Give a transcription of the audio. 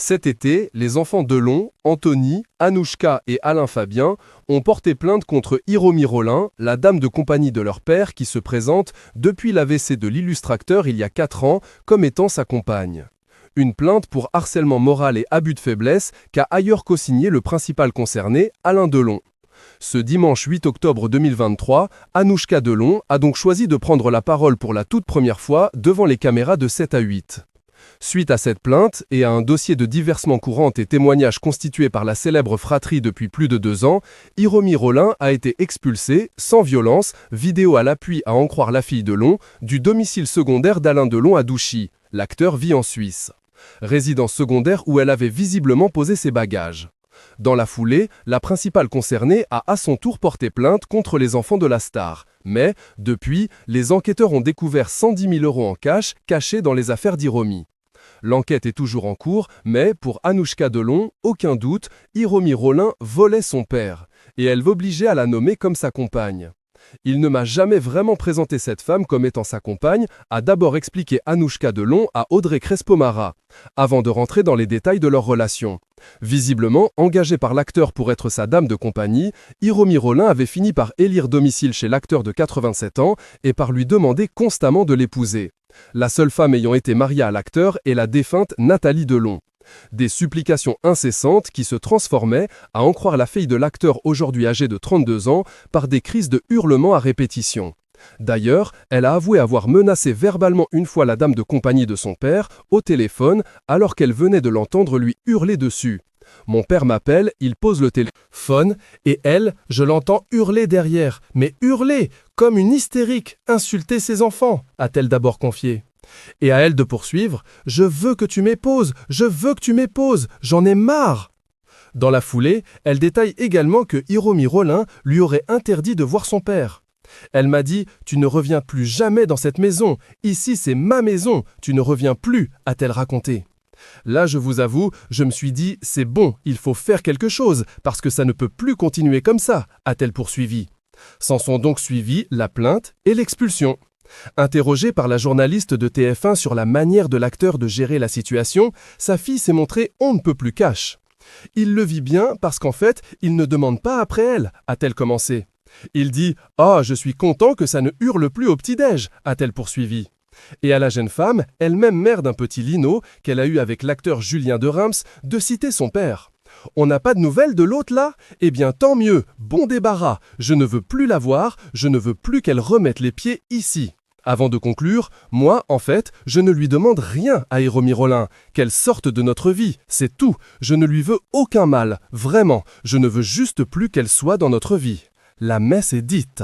Cet été, les enfants Delon, Anthony, Anouchka et Alain Fabien ont porté plainte contre Hiromi Rollin, la dame de compagnie de leur père qui se présente depuis l'AVC de l'illustrateur il y a 4 ans comme étant sa compagne. Une plainte pour harcèlement moral et abus de faiblesse qu'a ailleurs co-signé le principal concerné, Alain Delon. Ce dimanche 8 octobre 2023, Anouchka Delon a donc choisi de prendre la parole pour la toute première fois devant les caméras de 7 à 8. Suite à cette plainte et à un dossier de diversement courantes et témoignages constitué par la célèbre fratrie depuis plus de 2 ans, Hiromi Rollin a été expulsé, sans violence, vidéo à l'appui à en croire la fille Delon, du domicile secondaire d'Alain Delon à Douchy. L'acteur vit en Suisse. Résidence secondaire où elle avait visiblement posé ses bagages. Dans la foulée, la principale concernée a à son tour porté plainte contre les enfants de la star. Mais, depuis, les enquêteurs ont découvert 110 000 € en cash cachés dans les affaires d'Hiromi. L'enquête est toujours en cours, mais pour Anouchka Delon, aucun doute, Hiromi Rollin volait son père, et elle l'obligeait à la nommer comme sa compagne. Il ne m'a jamais vraiment présenté cette femme comme étant sa compagne, a d'abord expliqué Anouchka Delon à Audrey Crespo-Mara, avant de rentrer dans les détails de leur relation. Visiblement, engagé par l'acteur pour être sa dame de compagnie, Hiromi Rollin avait fini par élire domicile chez l'acteur de 87 ans et par lui demander constamment de l'épouser. La seule femme ayant été mariée à l'acteur est la défunte Nathalie Delon. Des supplications incessantes qui se transformaient, à en croire la fille de l'acteur aujourd'hui âgée de 32 ans, par des crises de hurlements à répétition. D'ailleurs, elle a avoué avoir menacé verbalement une fois la dame de compagnie de son père, au téléphone, alors qu'elle venait de l'entendre lui hurler dessus. Mon père m'appelle, il pose le téléphone, et elle, je l'entends hurler derrière. Mais hurler, comme une hystérique, insulter ses enfants, a-t-elle d'abord confié. Et à elle de poursuivre, « Je veux que tu m'épouses, je veux que tu m'épouses, j'en ai marre !» Dans la foulée, elle détaille également que Hiromi Rollin lui aurait interdit de voir son père. Elle m'a dit « Tu ne reviens plus jamais dans cette maison, ici c'est ma maison, tu ne reviens plus », a-t-elle raconté. Là, je vous avoue, je me suis dit « C'est bon, il faut faire quelque chose, parce que ça ne peut plus continuer comme ça », a-t-elle poursuivi. S'en sont donc suivis la plainte et l'expulsion. Interrogée par la journaliste de TF1 sur la manière de l'acteur de gérer la situation, sa fille s'est montrée on ne peut plus cash. « Il le vit bien parce qu'en fait, il ne demande pas après elle », a-t-elle commencé. Il dit « Ah, je suis content que ça ne hurle plus au petit-déj », a-t-elle poursuivi. Et à la jeune femme, elle-même mère d'un petit Lino, qu'elle a eu avec l'acteur Julien de Reims, de citer son père. « On n'a pas de nouvelles de l'autre là ? Eh bien tant mieux, bon débarras, je ne veux plus la voir, je ne veux plus qu'elle remette les pieds ici. » Avant de conclure, moi, en fait, je ne lui demande rien à Hiromi Rollin, qu'elle sorte de notre vie, c'est tout, je ne lui veux aucun mal, vraiment, je ne veux juste plus qu'elle soit dans notre vie. La messe est dite.